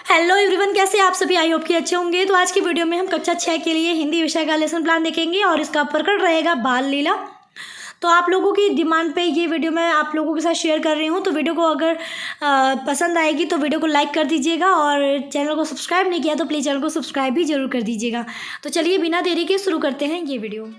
Hello everyone, कैसे आप सभी? आई होप कि अच्छे होंगे। तो आज की वीडियो में हम कक्षा 6 के लिए हिंदी विषय का लेसन प्लान देखेंगे और इसका प्रकरण रहेगा बाल लीला। तो आप लोगों की डिमांड पे ये वीडियो मैं आप लोगों के साथ शेयर कर रही हूँ। तो वीडियो को अगर पसंद आएगी तो वीडियो को लाइक कर दीजिएगा और चैनल को सब्सक्राइब नहीं किया तो प्लीज़ चैनल को सब्सक्राइब भी जरूर कर दीजिएगा। तो चलिए बिना देरी के शुरू करते हैं ये वीडियो।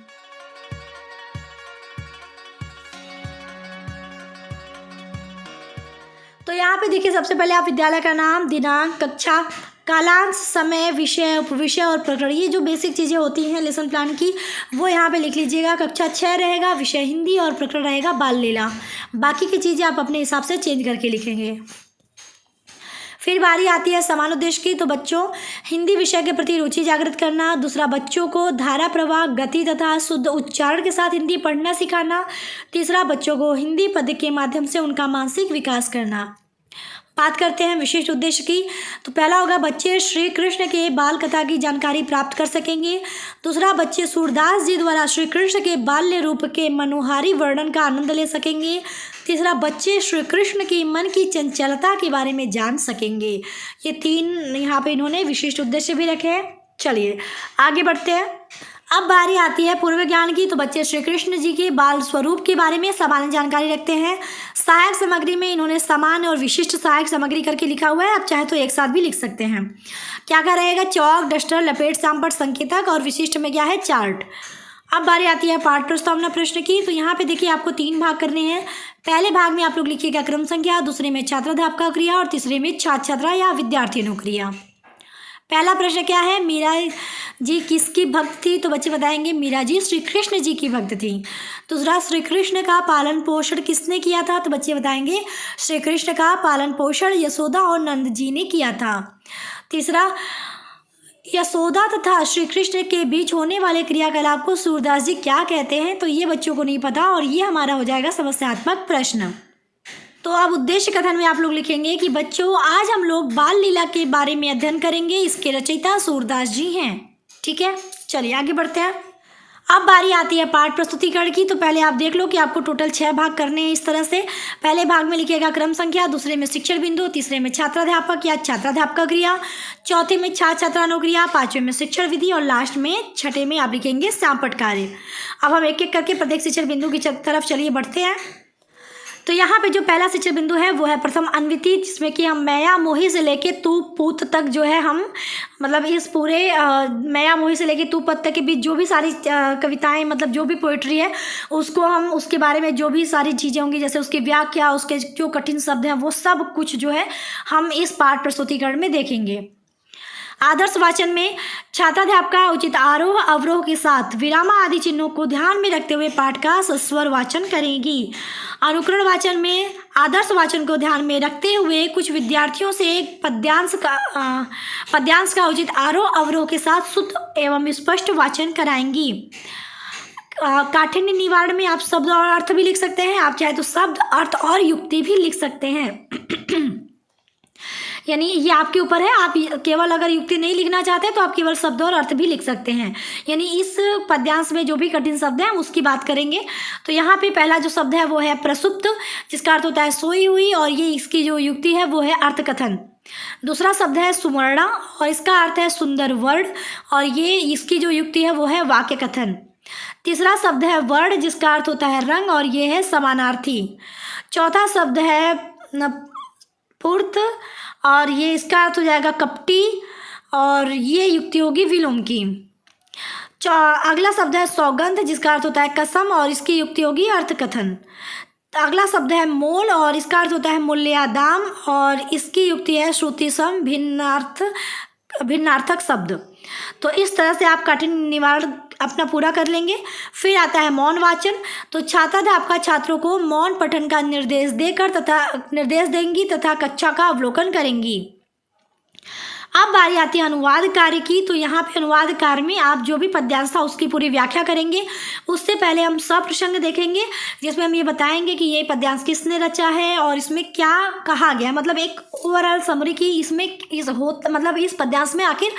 तो यहाँ पे देखिए, सबसे पहले आप विद्यालय का नाम, दिनांक, कक्षा, कालांश, समय, विषय, उपविषय और प्रकरण, ये जो बेसिक चीज़ें होती हैं लेसन प्लान की वो यहाँ पे लिख लीजिएगा। कक्षा 6 रहेगा, विषय हिंदी और प्रकरण रहेगा बाल लीला। बाकी की चीज़ें आप अपने हिसाब से चेंज करके लिखेंगे। फिर बारी आती है समान उद्देश्य की। तो बच्चों, हिंदी विषय के प्रति रुचि जागृत करना। दूसरा, बच्चों को धारा प्रवाह, गति तथा शुद्ध उच्चारण के साथ हिंदी पढ़ना सिखाना। तीसरा, बच्चों को हिंदी पद्य के माध्यम से उनका मानसिक विकास करना। बात करते हैं विशिष्ट उद्देश्य की। तो पहला होगा, बच्चे श्री कृष्ण के बाल कथा की जानकारी प्राप्त कर सकेंगे। दूसरा, बच्चे सूरदास जी द्वारा श्री कृष्ण के बाल्य रूप के मनोहारी वर्णन का आनंद ले सकेंगे। तीसरा, बच्चे श्री कृष्ण की मन की चंचलता के बारे में जान सकेंगे। ये 3 यहाँ पे इन्होंने विशिष्ट उद्देश्य भी रखे हैं। चलिए आगे बढ़ते हैं। अब बारी आती है पूर्व ज्ञान की। तो बच्चे श्री कृष्ण जी के बाल स्वरूप के बारे में सामान्य जानकारी रखते हैं। सहायक सामग्री में इन्होंने सामान्य और विशिष्ट सहायक सामग्री करके लिखा हुआ है। आप चाहे तो एक साथ भी लिख सकते हैं। क्या क्या रहेगा? चौक, डस्टर, लपेट, सांपट, संकेतक और विशिष्ट में क्या है? चार्ट। अब बारी आती है पाठ प्रस्तावना प्रश्न की। तो यहाँ पे देखिए, आपको 3 भाग करने हैं। पहले भाग में आप लोग लिखिएगा क्रम संख्या, दूसरे में छात्राध्यापक क्रिया और तीसरे में छात्र छात्रा या विद्यार्थी अनुक्रिया। पहला प्रश्न क्या है? मीरा जी किसकी भक्त थी? तो बच्चे बताएंगे मीरा जी श्री कृष्ण जी की भक्त थी। दूसरा, श्री कृष्ण का पालन पोषण किसने किया था? तो बच्चे बताएंगे श्री कृष्ण का पालन पोषण यशोदा और नंद जी ने किया था। तीसरा, यशोदा तथा श्री कृष्ण के बीच होने वाले क्रियाकलाप को सूरदास जी क्या कहते हैं? तो ये बच्चों को नहीं पता और ये हमारा हो जाएगा समस्यात्मक प्रश्न। तो अब उद्देश्य कथन में आप लोग लिखेंगे कि बच्चों, आज हम लोग बाल लीला के बारे में अध्ययन करेंगे। इसके रचयिता सूरदास जी हैं। ठीक है, चलिए आगे बढ़ते हैं। अब बारी आती है पाठ प्रस्तुतिकरण की। तो पहले आप देख लो कि आपको टोटल 6 भाग करने हैं। इस तरह से पहले भाग में लिखिएगा क्रम संख्या, दूसरे में शिक्षण बिंदु, तीसरे में छात्राध्यापक या छात्राध्यापक क्रिया, चौथे में छात्र छात्रानुक्रिया, 5वें में शिक्षण विधि और लास्ट में 6ठे में आप लिखेंगे सांपट कार्य। अब हम एक एक करके प्रत्येक शिक्षण बिंदु की तरफ चलिए बढ़ते हैं। तो यहाँ पे जो पहला शिक्षण बिंदु है वो है प्रथम अन्विति, जिसमें कि हम मैया मोही से लेके तू पूत तक जो है हम मतलब इस पूरे मैया मोही से लेके तू पत तक के बीच जो भी सारी कविताएं मतलब जो भी पोइट्री है उसको हम उसके बारे में जो भी सारी चीज़ें होंगी, जैसे उसकी व्याख्या, उसके जो कठिन शब्द हैं, वो सब कुछ जो है हम इस पाठ प्रस्तुतिकरण में देखेंगे। आदर्श वाचन में छात्राध्यापका उचित आरोह अवरोह के साथ विरामा आदि चिन्हों को ध्यान में रखते हुए पाठ का सस्वर वाचन करेगी। अनुकरण वाचन में आदर्श वाचन को ध्यान में रखते हुए कुछ विद्यार्थियों से एक पद्यांश का उचित आरोह अवरोह के साथ शुद्ध एवं स्पष्ट वाचन कराएंगी। काठिन्य निवारण में आप शब्द और अर्थ भी लिख सकते हैं। आप चाहे तो शब्द, अर्थ और युक्ति भी लिख सकते हैं। यानी ये आपके ऊपर है। आप केवल अगर युक्ति नहीं लिखना चाहते तो आप केवल शब्द और अर्थ भी लिख सकते हैं। यानी इस पद्यांश में जो भी कठिन शब्द हैं उसकी बात करेंगे। तो यहाँ पे पहला जो शब्द है वो है प्रसुप्त, जिसका अर्थ होता है सोई हुई, और ये इसकी जो युक्ति है वो है अर्थकथन। दूसरा शब्द है सुवर्णा और इसका अर्थ है सुंदर वर्ण, और ये इसकी जो युक्ति है वो है वाक्य कथन। तीसरा शब्द है वर्ण, जिसका अर्थ होता है रंग, और ये है समानार्थी। चौथा शब्द है पूर्त, और ये इसका अर्थ हो जाएगा कपटी, और ये युक्ति होगी विलोम की। अगला शब्द है सौगंध, जिसका अर्थ होता है कसम, और इसकी युक्ति होगी अर्थकथन। अगला शब्द है मोल और इसका अर्थ होता है मूल्य या दाम, और इसकी युक्ति है श्रुति सम भिन्नार्थक शब्द। तो इस तरह से आप कठिन निवारण अपना पूरा कर लेंगे। फिर आता है मौन वाचन। तो छात्राध्यापका छात्रों को मौन पठन का निर्देश देंगी तथा कक्षा का अवलोकन करेंगी। अब बारी आती है अनुवाद कार्य की। तो यहाँ पे अनुवाद कार्य में आप जो भी पद्यांश था उसकी पूरी व्याख्या करेंगे। उससे पहले हम सप्रसंग देखेंगे, जिसमें हम ये बताएंगे कि ये पद्यांश किसने रचा है और इसमें क्या कहा गया, मतलब एक ओवरऑल समरी की इसमें मतलब इस पद्यांश में आखिर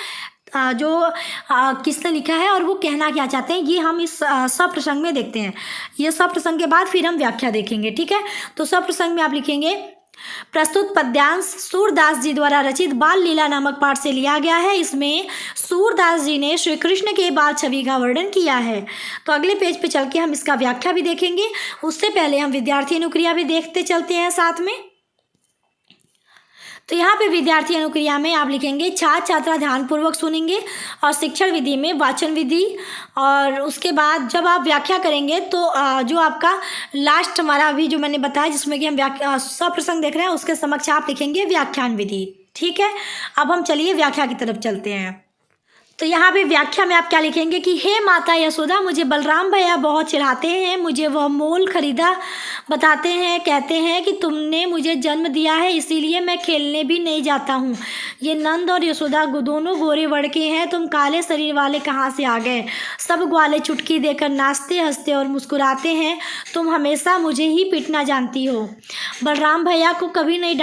किसने लिखा है और वो कहना क्या चाहते हैं, ये हम इस सप्रसंग में देखते हैं। ये सप्रसंग के बाद फिर हम व्याख्या देखेंगे। ठीक है, तो सप्रसंग में आप लिखेंगे प्रस्तुत पद्यांश सूरदास जी द्वारा रचित बाल लीला नामक पाठ से लिया गया है। इसमें सूरदास जी ने श्री कृष्ण के बाल छवि का वर्णन किया है। तो अगले पेज पे चल के हम इसका व्याख्या भी देखेंगे, उससे पहले हम विद्यार्थी अनुक्रिया भी देखते चलते हैं साथ में। तो यहाँ पे विद्यार्थी अनुक्रिया में आप लिखेंगे छात्र छात्रा ध्यानपूर्वक सुनेंगे और शिक्षण विधि में वाचन विधि, और उसके बाद जब आप व्याख्या करेंगे तो जो आपका लास्ट हमारा अभी जो मैंने बताया जिसमें कि हम सप्रसंग देख रहे हैं उसके समक्ष आप लिखेंगे व्याख्यान विधि। ठीक है, अब हम चलिए व्याख्या की तरफ चलते हैं। तो यहाँ पे व्याख्या में आप क्या लिखेंगे कि हे माता यशोदा, मुझे बलराम भैया बहुत चिढ़ाते हैं, मुझे वह मोल खरीदा बताते हैं, कहते हैं कि तुमने मुझे जन्म दिया है इसीलिए मैं खेलने भी नहीं जाता हूँ। ये नंद और यशोदा दोनों गोरे वड़ के हैं, तुम काले शरीर वाले कहाँ से आ गए। सब ग्वाले चुटकी देकर नाचते हंसते और मुस्कुराते हैं, तुम हमेशा मुझे ही पीटना जानती हो, बलराम भैया को कभी नहीं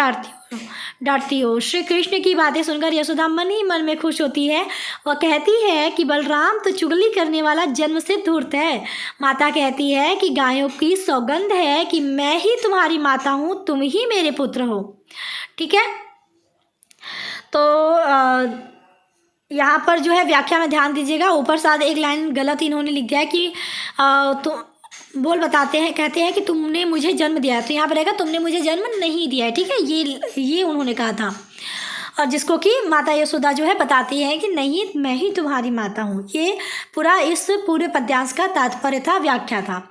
डांटती हो। श्री कृष्ण की बातें सुनकर यशोदा मन ही मन में खुश होती है। वह कहती है कि बलराम तो चुगली करने वाला जन्म से धूर्त है। माता कहती है कि गायों की सौगंध है कि मैं ही तुम्हारी माता हूँ, तुम ही मेरे पुत्र हो। ठीक है, तो यहाँ पर जो है व्याख्या में ध्यान दीजिएगा, ऊपर साथ एक लाइन गलत इन्होंने लिख दिया है कि तो बोल बताते हैं, कहते हैं कि तुमने मुझे जन्म दिया है, तो यहाँ पर रहेगा तुमने मुझे जन्म नहीं दिया है। ठीक है, ये उन्होंने कहा था, और जिसको कि माता यशोदा जो है बताती है कि नहीं मैं ही तुम्हारी माता हूँ। ये इस पूरे पद्यांश का तात्पर्य था, व्याख्या था।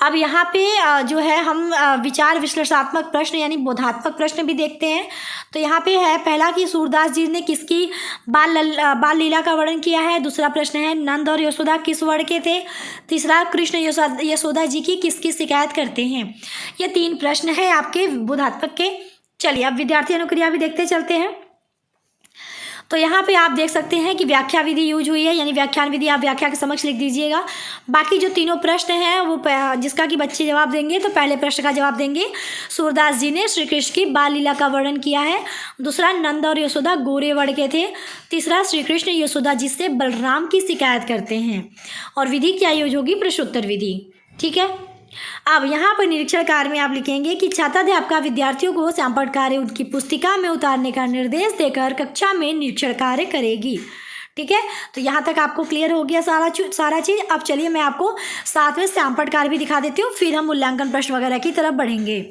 अब यहाँ पे जो है हम विचार विश्लेषणात्मक प्रश्न यानी बोधात्मक प्रश्न भी देखते हैं। तो यहाँ पे है पहला कि सूरदास जी ने किसकी बाल लीला का वर्णन किया है। दूसरा प्रश्न है नंद और यशोदा किस वर्ण के थे। तीसरा कृष्ण यशोदा जी की किसकी शिकायत करते हैं। ये 3 प्रश्न है आपके बोधात्मक के। चलिए अब विद्यार्थी अनुक्रिया भी देखते चलते हैं। तो यहाँ पे आप देख सकते हैं कि व्याख्या विधि यूज हुई है, यानी व्याख्यान विधि आप व्याख्या के समक्ष लिख दीजिएगा। बाकी जो 3 प्रश्न हैं वो जिसका कि बच्चे जवाब देंगे, तो पहले प्रश्न का जवाब देंगे सूरदास जी ने श्री कृष्ण की बाल लीला का वर्णन किया है। दूसरा नंद और यशोदा गोरे वर्ण के थे। तीसरा श्री कृष्ण यशोदा जी से बलराम की शिकायत करते हैं। और विधि क्या यूज होगी, प्रश्नोत्तर विधि। ठीक है, अब यहाँ पर निरीक्षण कार्य में आप लिखेंगे कि छात्राध्यापिका विद्यार्थियों को सैंपल कार्य उनकी पुस्तिका में उतारने का निर्देश देकर कक्षा में निरीक्षण कार्य करेगी। ठीक है, तो यहाँ तक आपको क्लियर हो गया सारा चीज़। अब चलिए मैं आपको साथ में सैंपल कार्य भी दिखा देती हूँ, फिर हम मूल्यांकन प्रश्न वगैरह की तरफ बढ़ेंगे।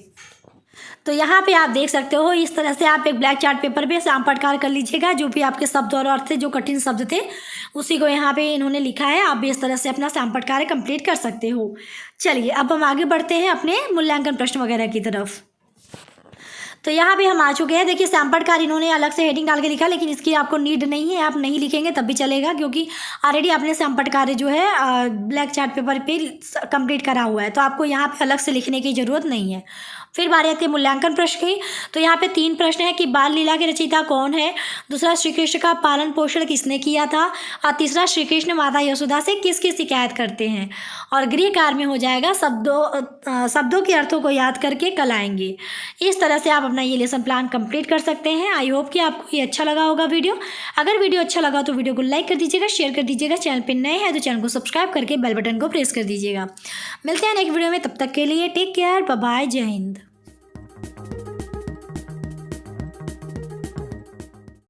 तो यहाँ पे आप देख सकते हो इस तरह से आप एक ब्लैक चार्ट पेपर पे सैंपल कार्य कर लीजिएगा। जो भी आपके शब्द और अर्थ थे, जो कठिन शब्द थे, उसी को यहाँ पे इन्होंने लिखा है। आप भी इस तरह से अपना सैंपल कार्य कंप्लीट कर सकते हो। चलिए अब हम आगे बढ़ते हैं अपने मूल्यांकन प्रश्न वगैरह की तरफ। तो यहाँ पे हम आ चुके हैं। देखिए सैंपल कार्य इन्होंने अलग से हेडिंग डाल के लिखा, लेकिन इसकी आपको नीड नहीं है, आप नहीं लिखेंगे तब भी चलेगा, क्योंकि ऑलरेडी आपने सैंपल कार्य जो है ब्लैक चार्ट पेपर पे कंप्लीट करा हुआ है, तो आपको यहाँ पे अलग से लिखने की ज़रूरत नहीं है। फिर बारी आती है मूल्यांकन प्रश्न की। तो यहाँ पे 3 प्रश्न है कि बाल लीला के रचयिता कौन है। दूसरा श्री कृष्ण का पालन पोषण किसने किया था। और तीसरा श्री कृष्ण माता यशोदा से किसकी शिकायत करते हैं। और गृह कार्य में हो जाएगा शब्दों के अर्थों को याद करके कल आएंगे। इस तरह से आप अपना ये लेसन प्लान कंप्लीट कर सकते हैं। आई होप कि आपको ये अच्छा लगा होगा वीडियो। अगर वीडियो अच्छा लगा तो वीडियो को लाइक कर दीजिएगा, शेयर कर दीजिएगा। चैनल पर नए हैं तो चैनल को सब्सक्राइब करके बेल बटन को प्रेस कर दीजिएगा। मिलते हैं नेक्स्ट वीडियो में, तब तक के लिए टेक केयर, बाय बाय, जय हिंद।